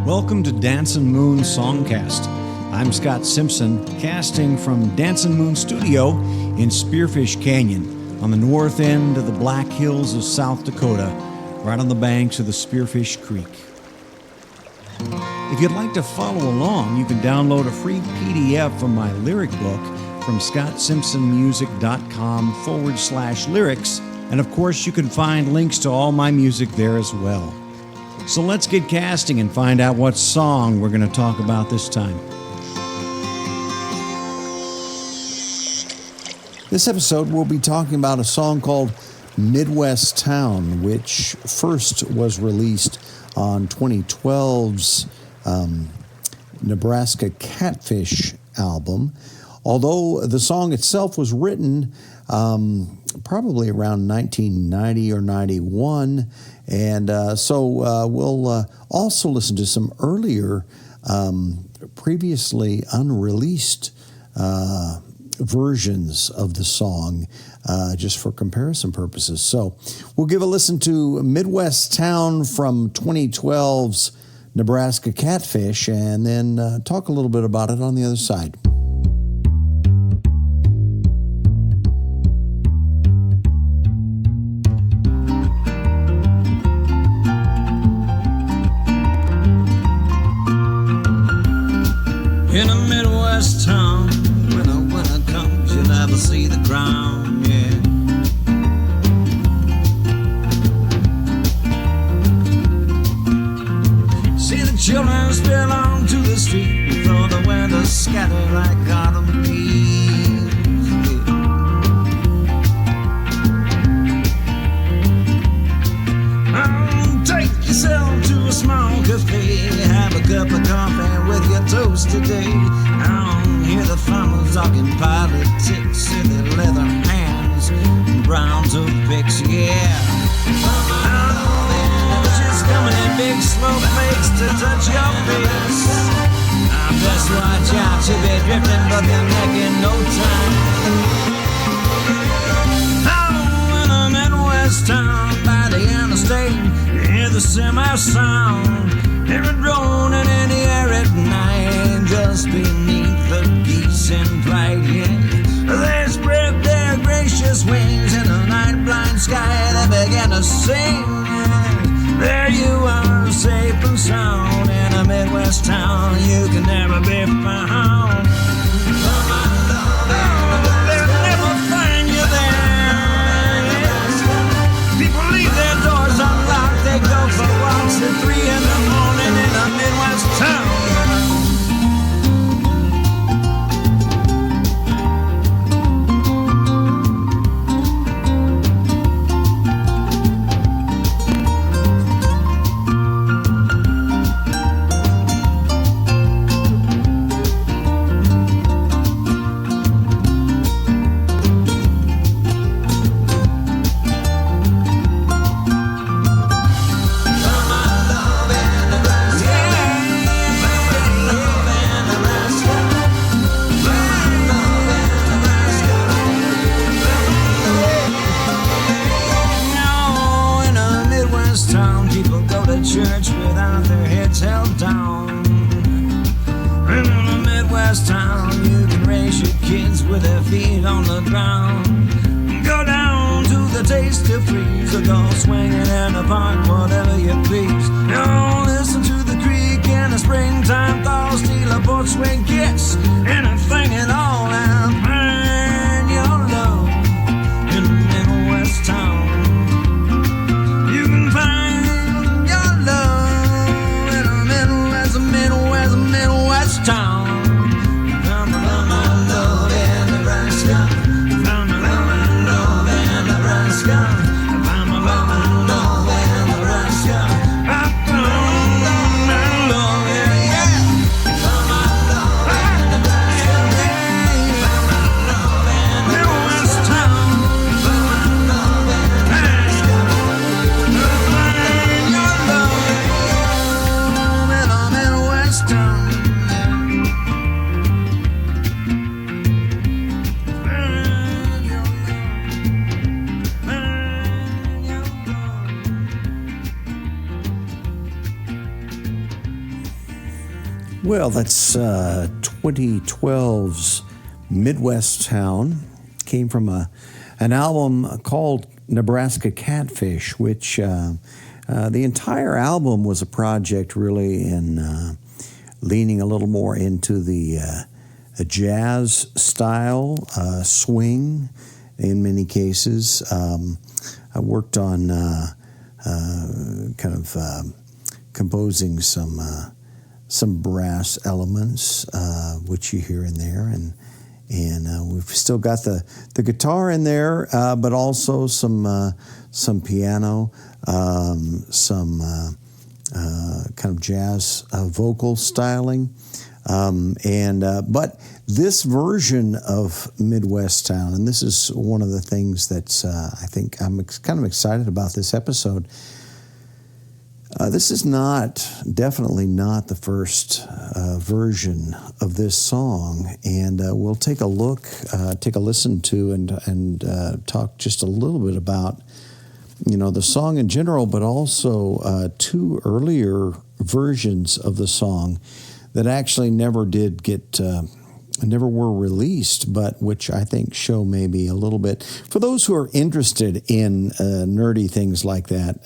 Welcome to Dancin Moon Songcast. I'm Scott Simpson, casting from Dancin Moon Studio in Spearfish Canyon on the north end of the Black Hills of South Dakota, right on the banks of the Spearfish Creek. If you'd like to follow along, you can download a free PDF from my lyric book from scottsimpsonmusic.com/lyrics, and of course you can find links to all my music there as well. So let's get casting and find out what song we're going to talk about this time. This episode we'll be talking about a song called Midwest Town, which first was released on 2012's Nebraska Catfish album, although the song itself was written probably around 1990 or 91. And so we'll also listen to some earlier, previously unreleased versions of the song, just for comparison purposes. So we'll give a listen to Midwest Town from 2012's Nebraska Catfish, and then talk a little bit about it on the other side. In a Midwest town, when a winter comes, you'll never see the ground, yeah. See the children spill onto the street before the weather scatter like autumn leaves, yeah. Take yourself to a small cafe, have a cup of coffee with your toast today. I don't hear the farmers talking politics in their leather hands, brown toothpicks, yeah. Just coming in big slow flakes to touch your face. Best watch out, you'll be drifting but the neck in no time. Oh, in a Midwest town by the interstate, hear the semi-sound. Hear it droning in the air at night, just beneath the geese in flight, yeah. They spread their gracious wings in the night-blind sky. They began to sing. There you are, safe and sound in a Midwest town. You can never be found. Oh, my love, they'll never find you there. Yes. People leave their doors unlocked. They go for walks at 3 in the morning in a Midwest town. Church without their heads held down. And in a Midwest town, you can raise your kids with their feet on the ground. Go down to the Tastee Freezeor, go swinging in the park, whatever you please. Don't listen to the creek in the springtime thaw, steal a boat swing kiss, anything at all, and find your love in a Midwest town. You can find Midwest town. Found my love in Nebraska. Found my love in Nebraska. Found my love in Nebraska. I found my love, yeah. Found my love in Nebraska. Found my love in Midwest town. Found my love in Nebraska. Find your love in a Midwest town. Well, that's 2012's Midwest Town. Came from an album called Nebraska Catfish, which the entire album was a project really in leaning a little more into the jazz style, swing in many cases. I worked on composing some brass elements, which you hear in there, and we've still got the guitar in there, but also some piano, some kind of jazz vocal styling, but this version of Midwest Town, and this is one of the things that's I think I'm kind of excited about this episode. This is definitely not the first version of this song, and we'll take a listen to, and talk just a little bit about, the song in general, but also two earlier versions of the song that actually never were released, but which I think show maybe a little bit, for those who are interested in nerdy things like that,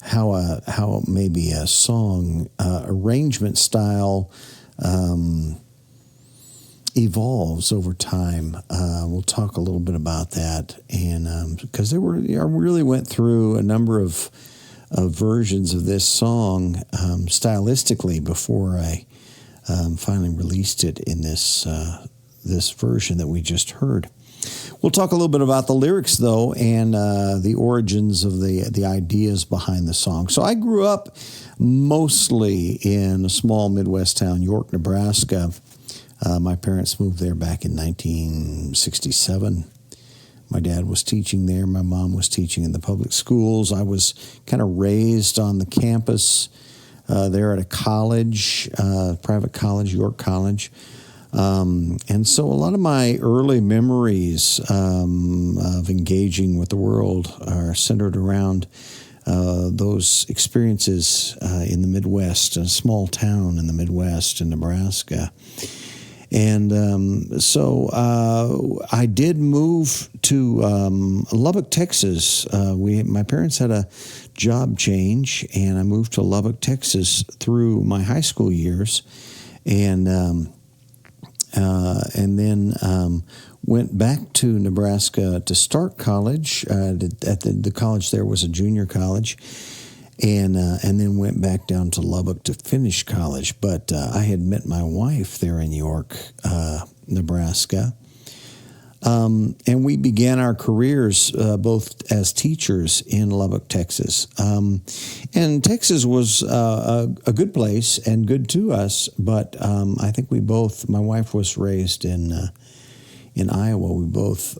how maybe a song arrangement style evolves over time. We'll talk a little bit about that, and because I really went through a number of versions of this song stylistically before I finally released it in this version that we just heard. We'll talk a little bit about the lyrics, though, and the origins of the ideas behind the song. So I grew up mostly in a small Midwest town, York, Nebraska. My parents moved there back in 1967. My dad was teaching there. My mom was teaching in the public schools. I was kind of raised on the campus there at a college, private college, York College. And so a lot of my early memories of engaging with the world are centered around those experiences in the Midwest, a small town in the Midwest in Nebraska. And so I did move to Lubbock, Texas. My parents had a job change, and I moved to Lubbock, Texas through my high school years, and then went back to Nebraska to start college. At the college there was a junior college, and then went back down to Lubbock to finish college. But I had met my wife there in York, Nebraska, and we began our careers both as teachers in Lubbock, Texas. And Texas was a good place and good to us, but I think my wife was raised in Iowa. We both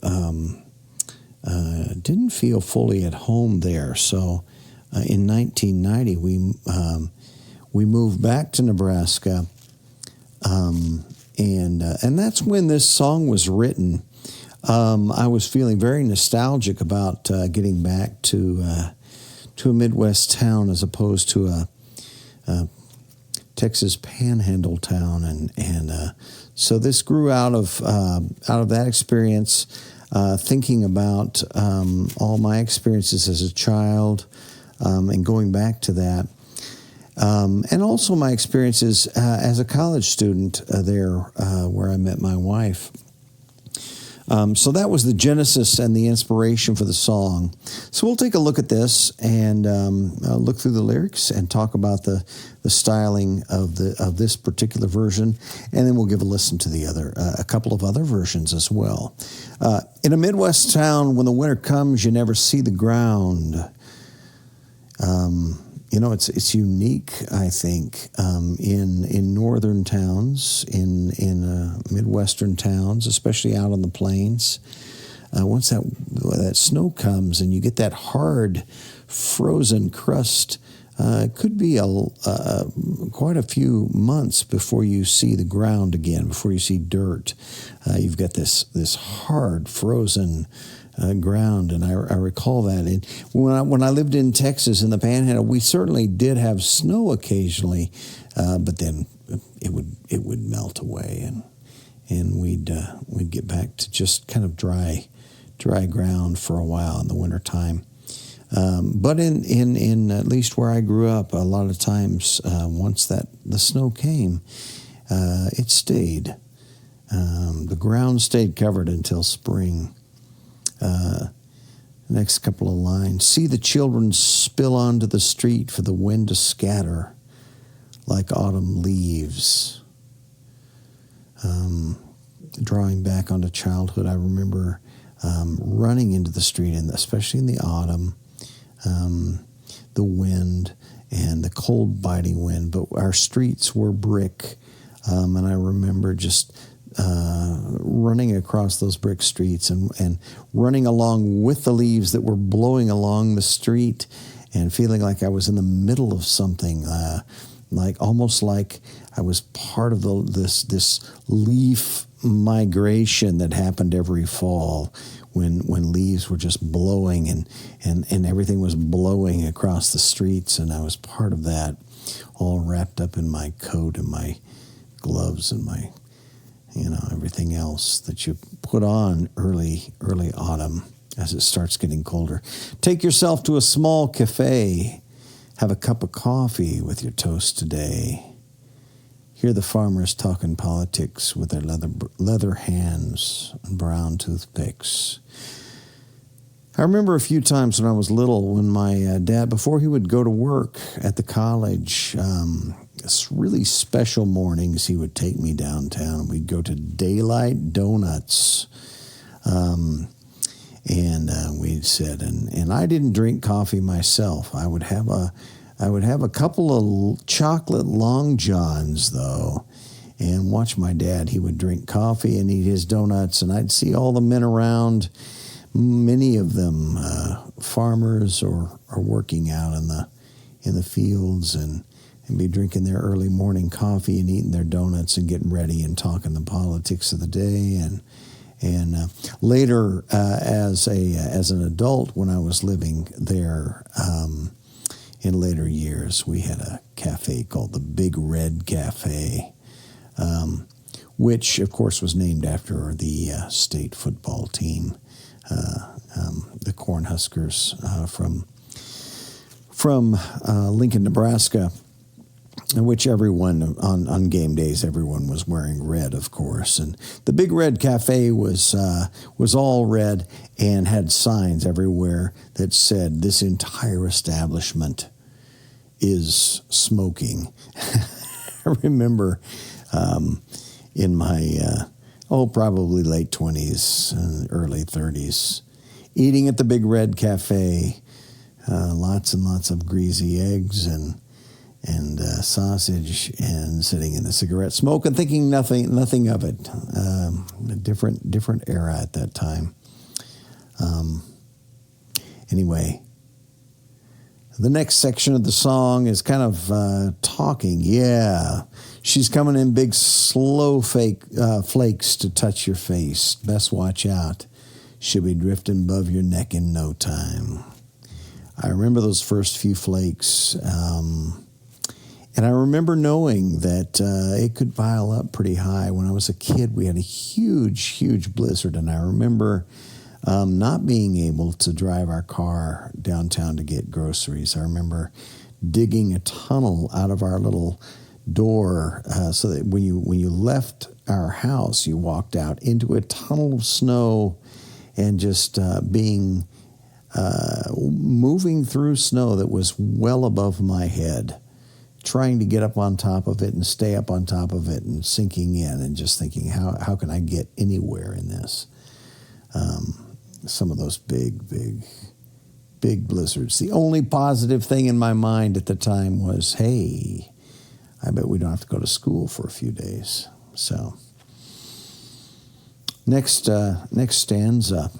didn't feel fully at home there. So in 1990, we moved back to Nebraska, and that's when this song was written. I was feeling very nostalgic about getting back to a Midwest town as opposed to a Texas Panhandle town, and so this grew out of that experience, thinking about all my experiences as a child, and going back to that, and also my experiences as a college student there, where I met my wife. So that was the genesis and the inspiration for the song. So we'll take a look at this and look through the lyrics and talk about the styling of this particular version, and then we'll give a listen to a couple of other versions as well. In a Midwest town, when the winter comes, you never see the ground. It's unique, I think, in northern towns, in Midwestern towns, especially out on the plains. Once that snow comes and you get that hard, frozen crust, it could be quite a few months before you see the ground again, before you see dirt. You've got this hard, frozen ground, and I recall that. And when I lived in Texas in the Panhandle, we certainly did have snow occasionally, but then it would melt away, and we'd get back to just kind of dry ground for a while in the wintertime. But in at least where I grew up, a lot of times once the snow came, it stayed. The ground stayed covered until spring. Next couple of lines. See the children spill onto the street for the wind to scatter like autumn leaves. Drawing back onto childhood, I remember running into the street, and especially in the autumn, the wind and the cold biting wind, but our streets were brick, and I remember just running across those brick streets and running along with the leaves that were blowing along the street, and feeling like I was in the middle of something, almost like I was part of this leaf migration that happened every fall when leaves were just blowing and everything was blowing across the streets, and I was part of that, all wrapped up in my coat and my gloves and my everything else that you put on early autumn as it starts getting colder. Take yourself to a small cafe. Have a cup of coffee with your toast today. Hear the farmers talking politics with their leather hands and brown toothpicks. I remember a few times when I was little, when my dad, before he would go to work at the college, really special mornings, he would take me downtown. We'd go to Daylight Donuts, and we'd sit. And I didn't drink coffee myself. I would have a couple of chocolate Long Johns, though, and watch my dad. He would drink coffee and eat his donuts, and I'd see all the men around, many of them farmers or working out in the fields, and be drinking their early morning coffee and eating their donuts and getting ready and talking the politics of the day. And later, as an adult, when I was living there, in later years, we had a cafe called the Big Red Cafe, which, of course, was named after the state football team, the Cornhuskers from Lincoln, Nebraska, in which everyone, on game days, everyone was wearing red, of course. And the Big Red Cafe was all red and had signs everywhere that said, "This entire establishment is smoking." I remember in my, probably late 20s, early 30s, eating at the Big Red Cafe, lots and lots of greasy eggs and sausage, and sitting in the cigarette smoke and thinking nothing of it. A different era at that time. Anyway, the next section of the song is kind of talking. Yeah, she's coming in big slow flakes to touch your face. Best watch out. She'll be drifting above your neck in no time. I remember those first few flakes. And I remember knowing that it could pile up pretty high. When I was a kid, we had a huge blizzard, and I remember not being able to drive our car downtown to get groceries. I remember digging a tunnel out of our little door so that when you left our house, you walked out into a tunnel of snow, and just moving through snow that was well above my head, trying to get up on top of it and stay up on top of it and sinking in and just thinking, how can I get anywhere in this? Some of those big blizzards. The only positive thing in my mind at the time was, hey, I bet we don't have to go to school for a few days. So next stanza.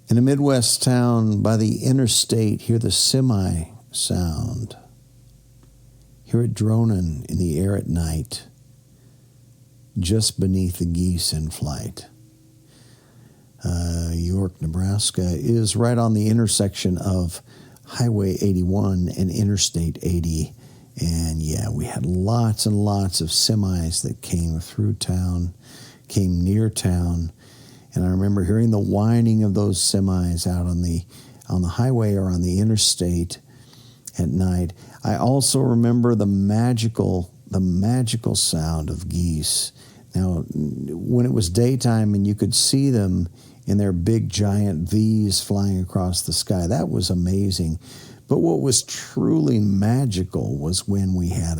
In a Midwest town by the interstate, hear the semi-sound. Hear it droning in the air at night, just beneath the geese in flight. York, Nebraska is right on the intersection of Highway 81 and Interstate 80 And yeah, we had lots and lots of semis that came through town, came near town. And I remember hearing the whining of those semis out on the highway or on the interstate at night. I also remember the magical sound of geese. Now, when it was daytime and you could see them in their big giant V's flying across the sky, that was amazing. But what was truly magical was when we had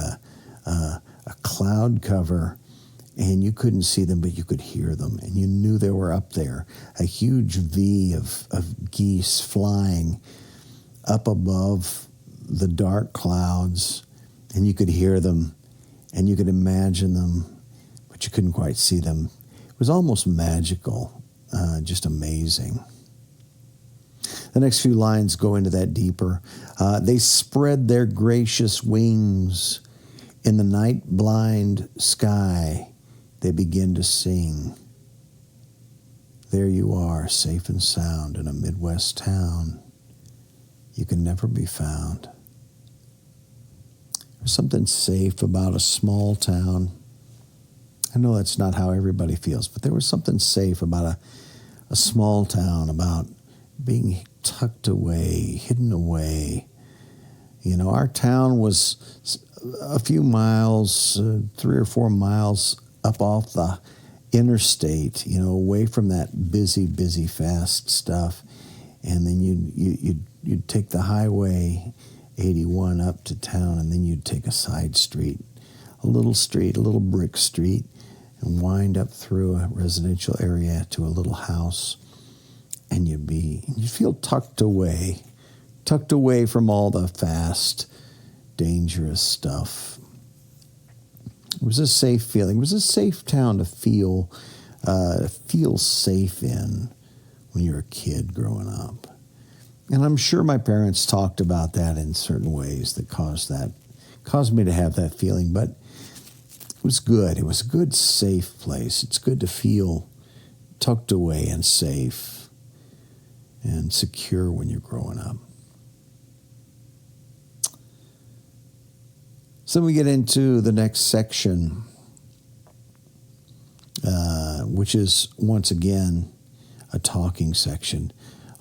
a cloud cover and you couldn't see them, but you could hear them, and you knew they were up there. A huge V of geese flying up above the dark clouds, and you could hear them, and you could imagine them, but you couldn't quite see them. It was almost magical, just amazing. The next few lines go into that deeper. They spread their gracious wings in the night-blind sky. They begin to sing. There you are, safe and sound in a Midwest town. You can never be found. There's something safe about a small town. I know that's not how everybody feels, but there was something safe about a small town, about being tucked away, hidden away. You know, our town was a few miles, 3 or 4 miles up off the interstate, you know, away from that busy, fast stuff. And then you'd take the highway 81 up to town, and then you'd take a side street, a little brick street, and wind up through a residential area to a little house. And you'd feel tucked away from all the fast, dangerous stuff. It was a safe feeling. It was a safe town to feel safe in when you're a kid growing up. And I'm sure my parents talked about that in certain ways that caused me to have that feeling. But it was good. It was a good, safe place. It's good to feel tucked away and safe and secure when you're growing up. So we get into the next section, which is, once again, a talking section.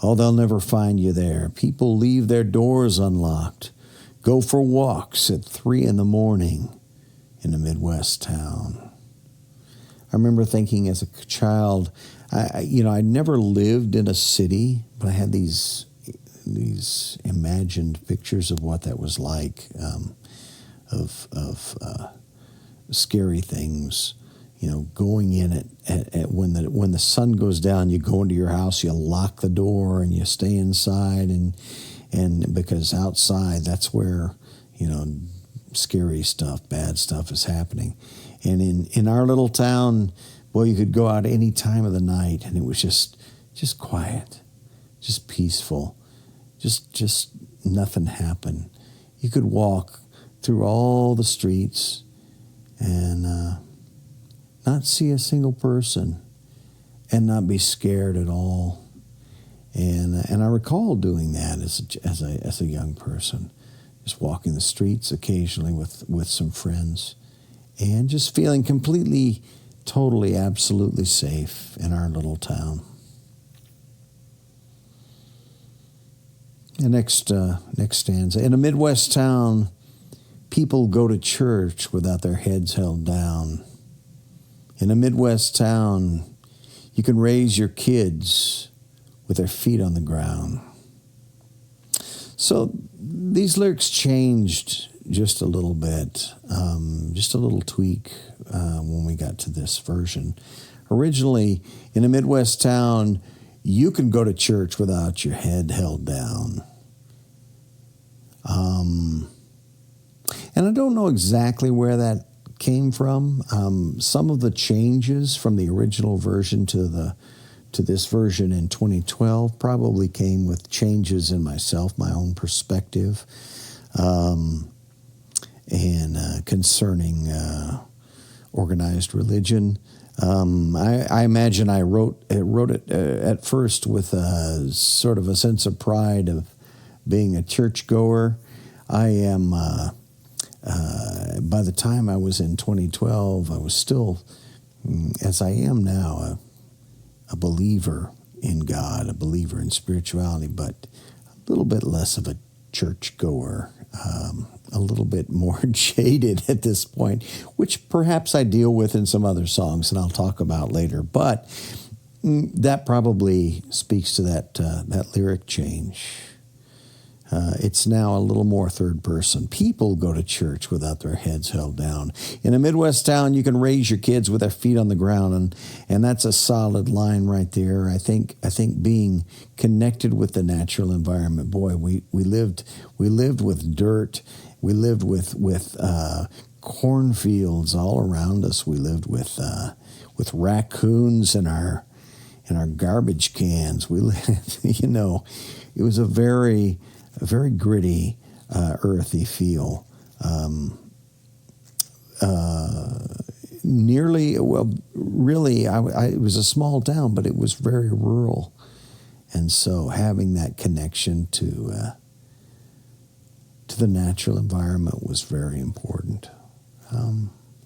Oh, they'll never find you there. People leave their doors unlocked, go for walks at 3 in the morning in a Midwest town. I remember thinking as a child, I never lived in a city, but I had these imagined pictures of what that was like. Of scary things, you know, going in at when the sun goes down, you go into your house, you lock the door, and you stay inside, and because outside, that's where, you know, scary stuff, bad stuff is happening. And in our little town, boy, you could go out any time of the night, and it was just quiet, just peaceful, just nothing happened. You could walk through all the streets and not see a single person and not be scared at all. And I recall doing that as a young person, just walking the streets occasionally with some friends and just feeling completely, totally, absolutely safe in our little town. The next stanza. In a Midwest town, people go to church without their heads held down. In a Midwest town, you can raise your kids with their feet on the ground. So these lyrics changed just a little bit, just a little tweak when we got to this version. Originally, in a Midwest town, you can go to church without your head held down. And I don't know exactly where that came from. Some of the changes from the original version to this version in 2012 probably came with changes in myself, my own perspective, and concerning organized religion. I imagine I wrote it at first with sort of a sense of pride of being a churchgoer. I am by the time I was in 2012, I was still, as I am now, a believer in God, a believer in spirituality, but a little bit less of a churchgoer, a little bit more jaded at this point, which perhaps I deal with in some other songs, and I'll talk about later. But that probably speaks to that lyric change. It's now a little more third person. People go to church without their heads held down. In a Midwest town, you can raise your kids with their feet on the ground, and that's a solid line right there. I think being connected with the natural environment. Boy, we lived with dirt. We lived with cornfields all around us. We lived with raccoons in our garbage cans. We lived, it was a very gritty, earthy feel. It was a small town, but it was very rural. And so having that connection to the natural environment was very important.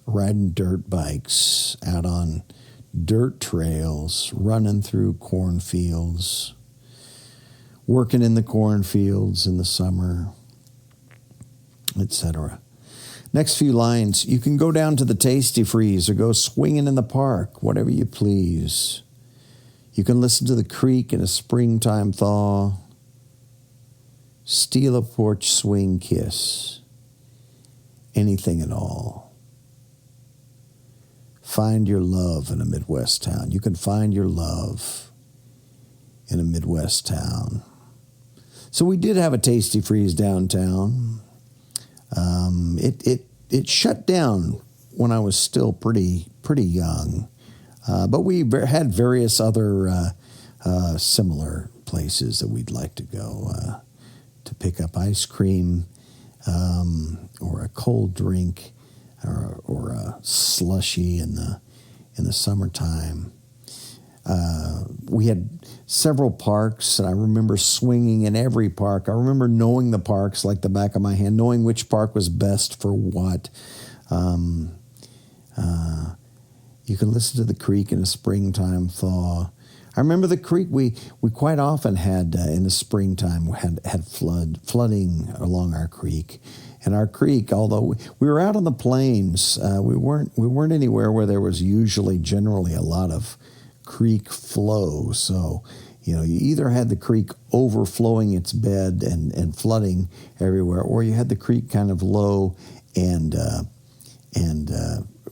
Riding dirt bikes out on dirt trails, running through cornfields, working in the cornfields in the summer, etc. Next few lines, you can go down to the Tastee Freezeor or go swinging in the park, whatever you please. You can listen to the creek in a springtime thaw, steal a porch swing kiss, anything at all. Find your love in a Midwest town. You can find your love in a Midwest town. So we did have a Tastee Freeze downtown. It shut down when I was still pretty young, but we had various other similar places that we'd like to go to pick up ice cream or a cold drink or a slushie in the summertime. We had several parks, and I remember swinging in every park. I remember knowing the parks like the back of my hand, knowing which park was best for what. You can listen to the creek in a springtime thaw. I remember the creek. We quite often had in the springtime had flooding along our creek. And our creek, although we were out on the plains, we weren't anywhere where there was generally a lot of creek flow. So, you either had the creek overflowing its bed and flooding everywhere, or you had the creek kind of low and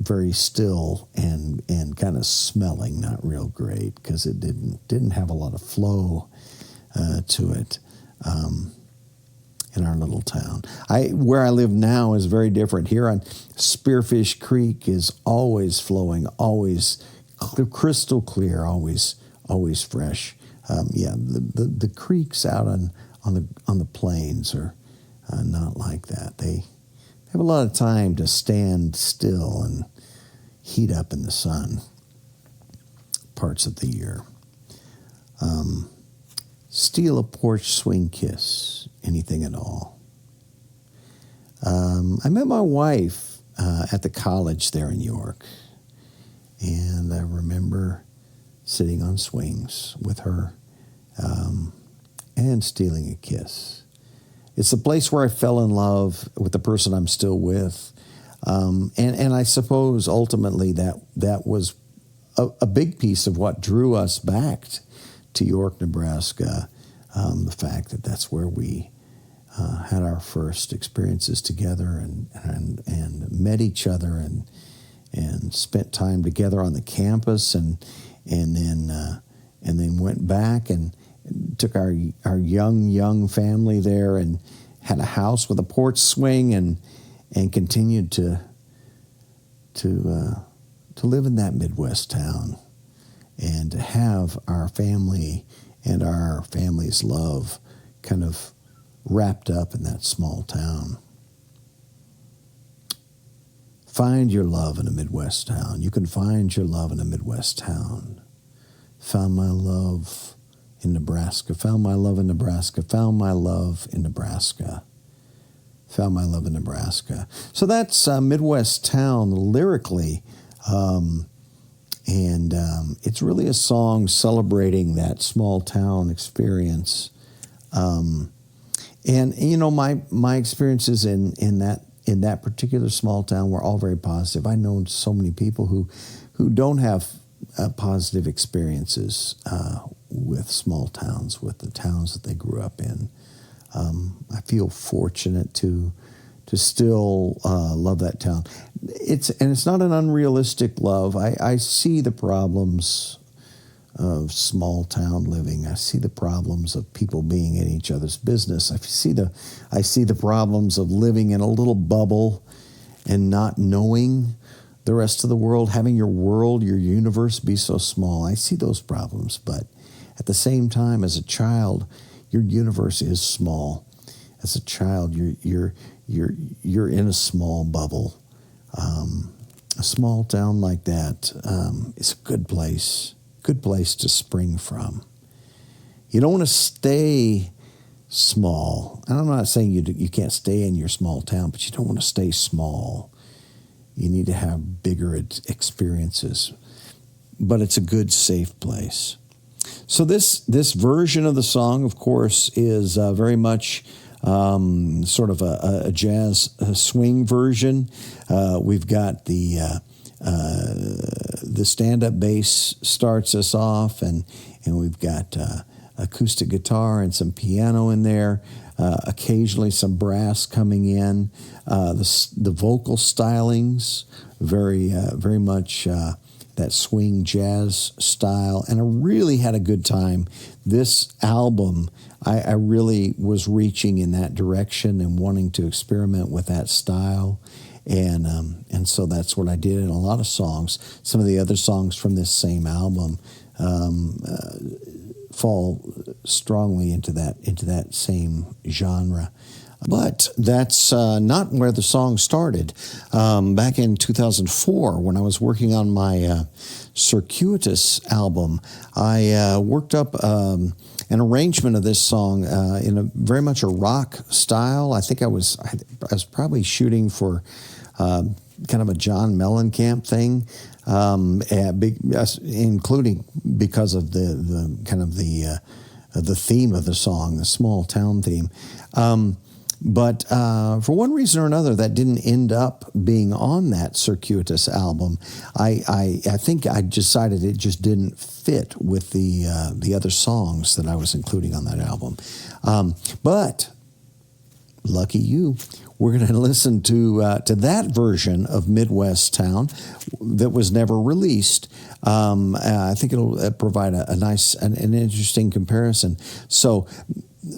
very still and kind of smelling not real great because it didn't have a lot of flow to it. In our little town. Where I live now is very different. Here on Spearfish Creek is always flowing, always crystal clear, always fresh. The creeks out on the plains are not like that. They have a lot of time to stand still and heat up in the sun parts of the year. Steal a porch swing kiss, anything at all. I met my wife at the college there in York, and I remember sitting on swings with her and stealing a kiss. It's the place where I fell in love with the person I'm still with, and I suppose ultimately that was a big piece of what drew us back to York, Nebraska, the fact that that's where we had our first experiences together and met each other and spent time together on the campus and then went back and took our young family there and had a house with a porch swing and continued to live in that Midwest town and to have our family and our family's love kind of wrapped up in that small town. Find your love in a Midwest town. You can find your love in a Midwest town. Found my love in Nebraska. Found my love in Nebraska. Found my love in Nebraska. found my love in Nebraska. So that's Midwest Town lyrically. And it's really a song celebrating that small town experience. And you know, my experiences in that particular small town were all very positive. I know so many people who don't have positive experiences with small towns, with the towns that they grew up in. I feel fortunate to still love that town. It's not an unrealistic love. I see the problems of small town living. I see the problems of people being in each other's business. I see the problems of living in a little bubble and not knowing the rest of the world, having your world, your universe be so small. I see those problems, but at the same time, as a child, your universe is small. As a child, you're in a small bubble. A small town like that is a good place to spring from. You don't want to stay small. And I'm not saying you can't stay in your small town, but you don't want to stay small. You need to have bigger experiences. But it's a good, safe place. So this version of the song, of course, is very much sort of a jazz swing version. We've got the stand-up bass starts us off, and we've got acoustic guitar and some piano in there. Occasionally some brass coming in. The vocal stylings, very much that swing jazz style, and I really had a good time. This album, I really was reaching in that direction and wanting to experiment with that style, and so that's what I did in a lot of songs. Some of the other songs from this same album fall strongly into that same genre. But that's not where the song started. Back in 2004, when I was working on my Circuitous album, I worked up an arrangement of this song in a very much a rock style. I think I was probably shooting for kind of a John Mellencamp thing, including because of the kind of the theme of the song, the small town theme. But for one reason or another, that didn't end up being on that Circuitous album. I think I decided it just didn't fit with the other songs that I was including on that album. But lucky you, we're going to listen to that version of Midwest Town that was never released. I think it'll provide a nice, an interesting comparison. So,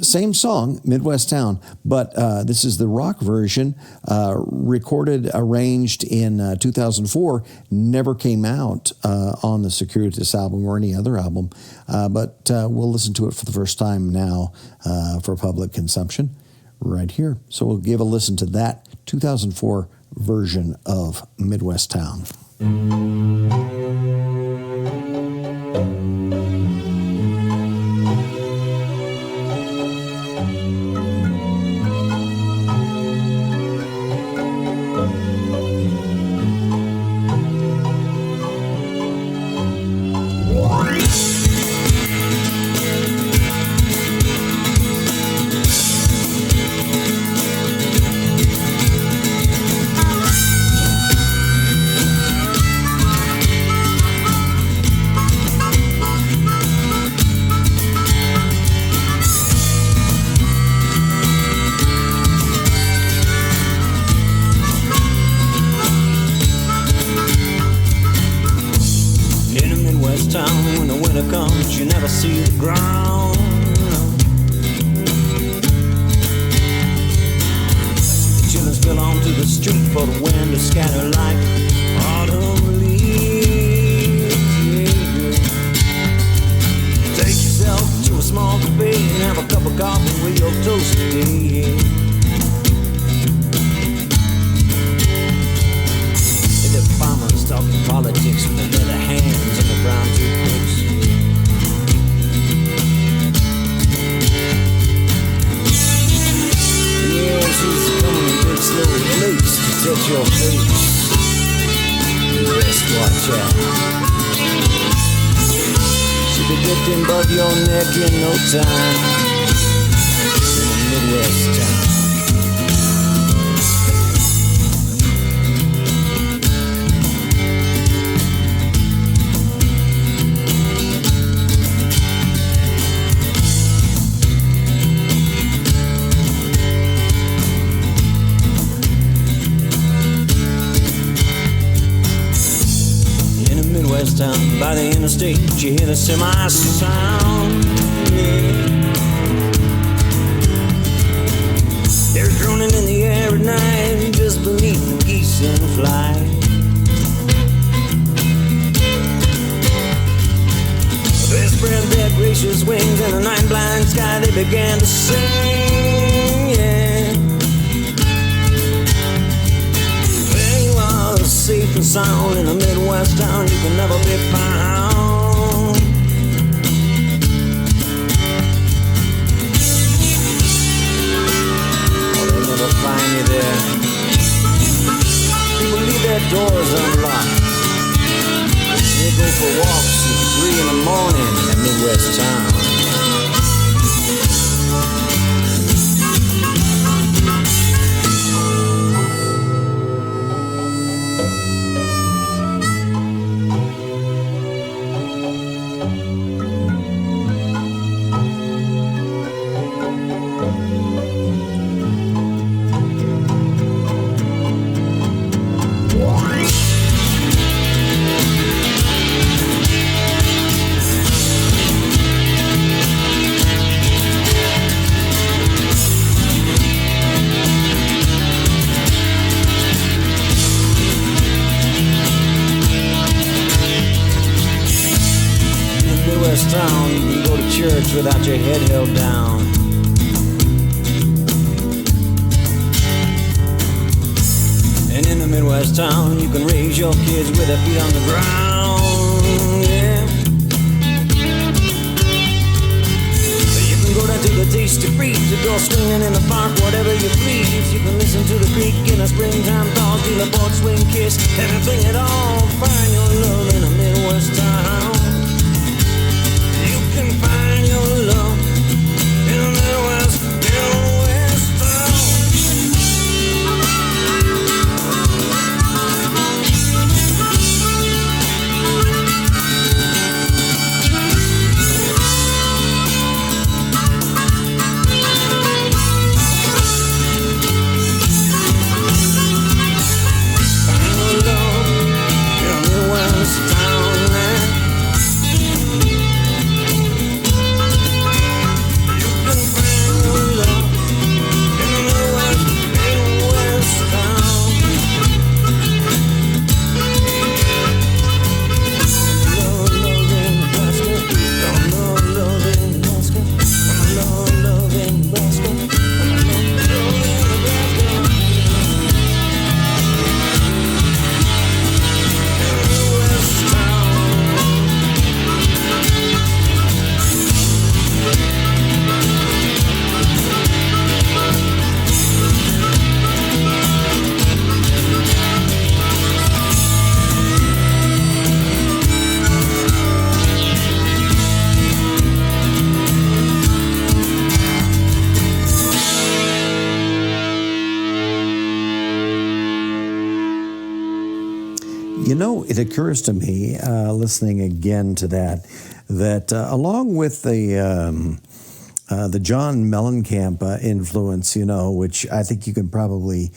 same song, Midwest Town, but this is the rock version, recorded, arranged in 2004, never came out on the Circuitous album or any other album, but we'll listen to it for the first time now for public consumption right here. So we'll give a listen to that 2004 version of Midwest Town. When the winter comes, you never see the ground. The children spill onto the street for the wind to scatter like autumn leaves. Take yourself to a small cafe and have a cup of coffee with your toast today. The farmers talking politics with their leather hands and the brown toothpicks. Yeah, she's coming above your neck in no time. In a Midwest town. Town, by the interstate, you hear the semi-sound. Yeah. They're droning in the air at night, just beneath the geese in flight. They spread their gracious wings in the night-blind sky. They began to sing, yeah. Safe and sound in a Midwest town, you can never be found. Oh, they'll never find you there. People leave their doors unlocked. They go for walks at 3 in the morning in a Midwest town. Town, you can go to church without your head held down. And in the Midwest town, you can raise your kids with their feet on the ground. Yeah. You can go down to the Tastee Freezeor, go swinging in the park, whatever you please. You can listen to the creek in a springtime thaw, feel a boat swing kiss, everything at all. Find your love in a Midwest town. You can find your love in a Midwest town. You know, it occurs to me, listening again to that along with the John Mellencamp influence, you know, which I think you can probably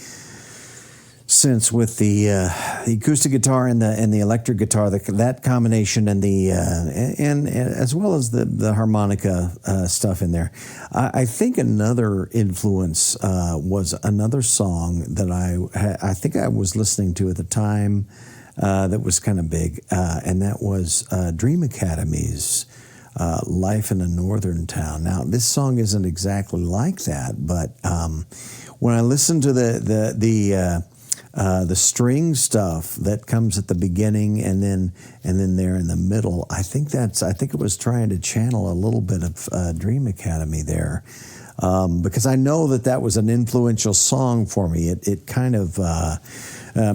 sense with the acoustic guitar and the electric guitar, that combination, and and as well as the harmonica stuff in there. I think another influence was another song that I think I was listening to at the time. That was kind of big, and that was Dream Academy's Life in a Northern Town. Now, this song isn't exactly like that, but when I listen to the string stuff that comes at the beginning and then there in the middle, I think it was trying to channel a little bit of Dream Academy there, because I know that was an influential song for me. It kind of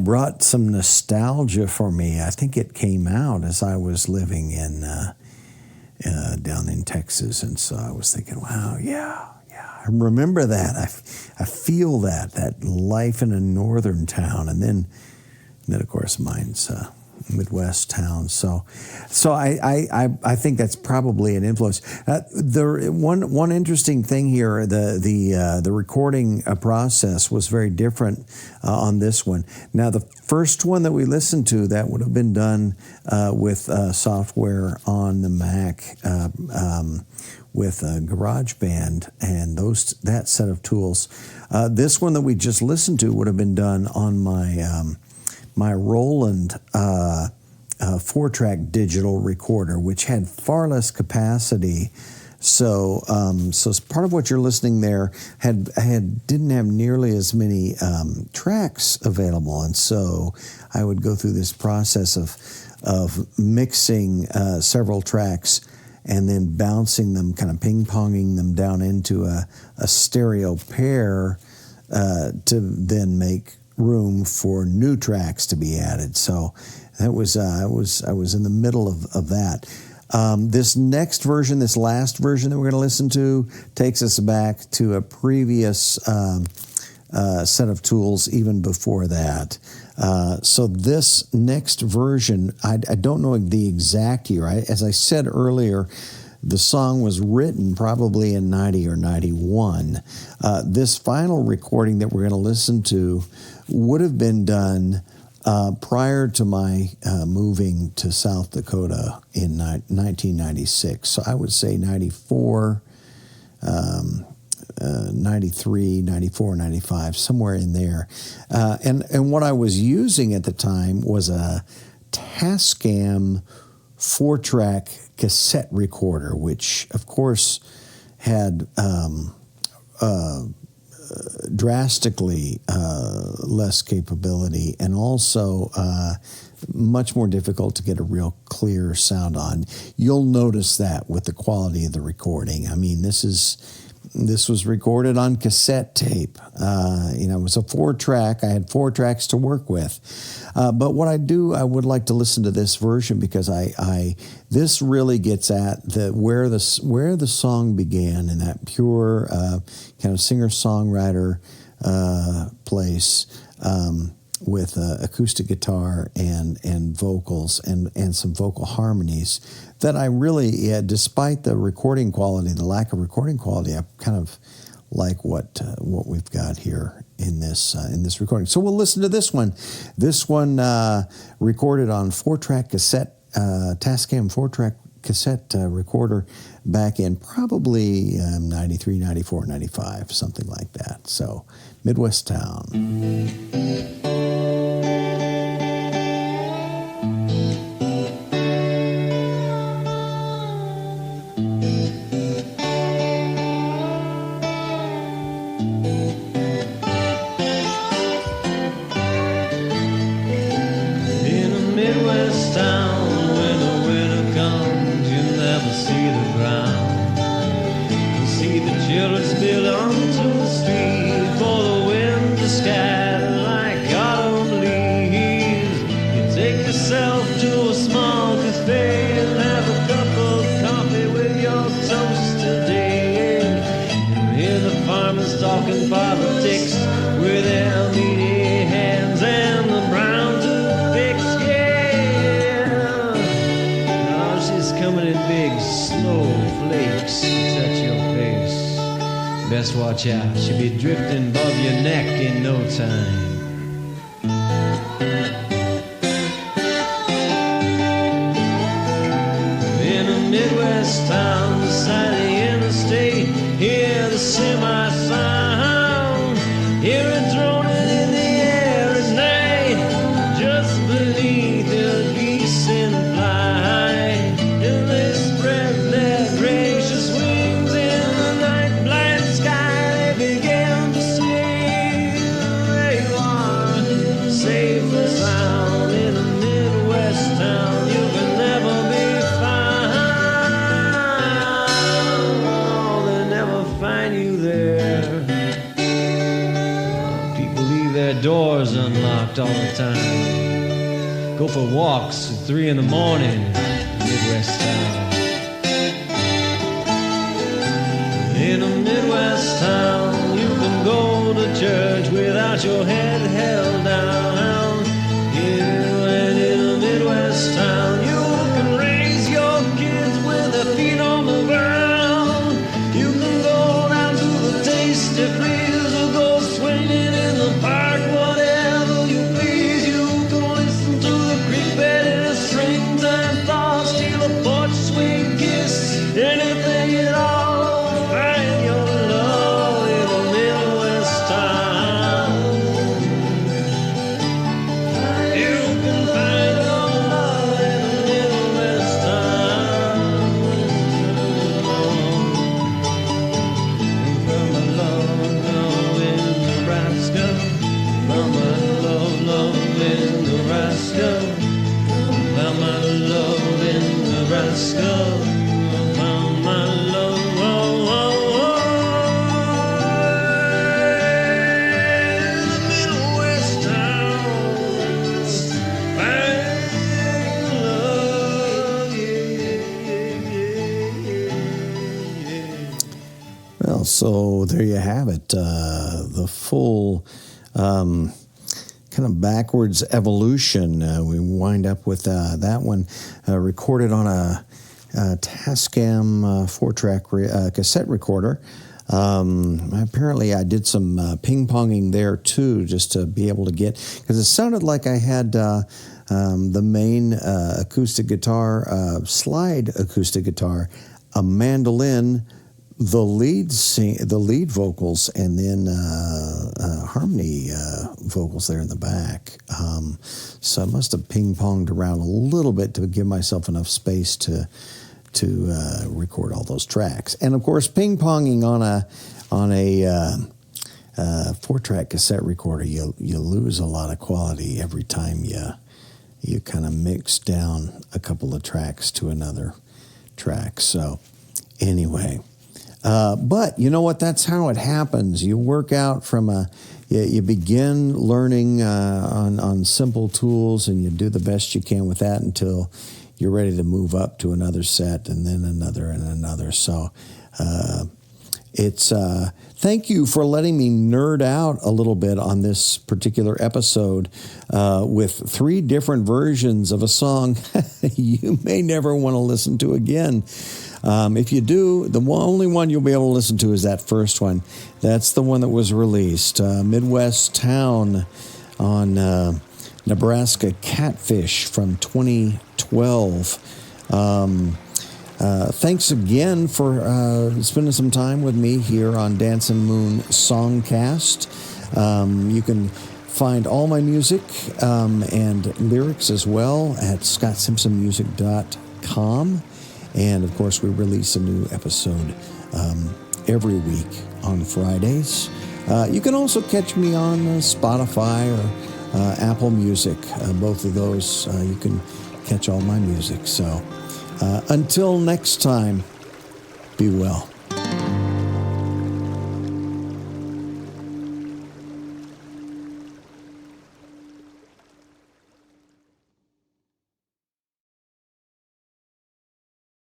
brought some nostalgia for me. I think it came out as I was living in down in Texas. And so I was thinking, wow, yeah, I remember that. I feel that life in a northern town. And then of course, mine's Midwest town. So I think that's probably an influence. The one interesting thing here, the recording process was very different on this one. Now, the first one that we listened to, that would have been done with software on the Mac with GarageBand and that set of tools. This one that we just listened to would have been done on my Roland 4-track digital recorder, which had far less capacity. So part of what you're listening there didn't have nearly as many tracks available, and so I would go through this process of mixing several tracks and then bouncing them, kind of ping-ponging them down into a stereo pair to then make room for new tracks to be added. So that was I was in the middle of that. This last version that we're going to listen to takes us back to a previous set of tools even before that. So this next version, I don't know the exact year. As I said earlier, the song was written probably in 90 or 91. This final recording that we're going to listen to would have been done prior to my moving to South Dakota in 1996. So I would say 94, 93, 94, 95, somewhere in there. And what I was using at the time was a Tascam 4-track cassette recorder, which of course had drastically less capability and also much more difficult to get a real clear sound on. You'll notice that with the quality of the recording. I mean, this was recorded on cassette tape. It was a 4-track. I had 4 tracks to work with. But what I would like to listen to this version because this really gets at where the song began in that pure kind of singer-songwriter place with acoustic guitar and vocals and some vocal harmonies that I really, despite the recording quality, the lack of recording quality, I kind of like what we've got here in this recording. So we'll listen to this one. This one recorded on 4-track cassette, Tascam 4-track cassette recorder back in probably 93, 94, 95, something like that. So Midwest Town. Talking politics with their meaty hands and the brown toothpicks, yeah. Oh, she's coming in big, slow flakes to touch your face. Best watch out, she'll be drifting above your neck in no time. In a Midwest town beside the interstate, hear the semi-sound, hear it droning in the air at night, just beneath the geese in flight, and they spread their gracious wings in the night blind sky. They began to sing, they are safe and sound in a Midwest town. You can never be find you there. People leave their doors unlocked all the time. Go for walks at 3 in the morning in Midwest town. In a Midwest town, you can go to church without your head held down. Yeah, and in a Midwest town, you can raise your kids with their feet on the ground. You can go down to the Tastee Freezeor, go swinging in the park, whatever you please. You can listen to the creek bed in the strings and thoughts, steal a porch swing kiss, anything at all. Find your love in a Midwest town. You can find your love in a Midwest town. From my love in Nebraska, from my love in Nebraska, found my love in Nebraska, found my love. Well, so there you have it. The full kind of backwards evolution. We wind up with that one recorded on a Tascam 4-track cassette recorder. Apparently I did some ping-ponging there too, just to be able to get, because it sounded like I had the main acoustic guitar, slide acoustic guitar, a mandolin, the lead vocals, and then harmony vocals there in the back. So I must have ping-ponged around a little bit to give myself enough space to record all those tracks. And of course, ping-ponging on a 4-track cassette recorder, you lose a lot of quality every time you kind of mix down a couple of tracks to another track. So anyway. But you know what? That's how it happens. You work out from you begin learning on simple tools, and you do the best you can with that until you're ready to move up to another set, and then another and another. So it's thank you for letting me nerd out a little bit on this particular episode with 3 different versions of a song you may never want to listen to again. If you do, the only one you'll be able to listen to is that first one. That's the one that was released, Midwest Town on Nebraska Catfish from 2012. Thanks again for spending some time with me here on Dancin Moon Songcast. You can find all my music and lyrics as well at scottsimpsonmusic.com. And, of course, we release a new episode every week on Fridays. You can also catch me on Spotify or Apple Music. Both of those, you can catch all my music. So until next time, be well.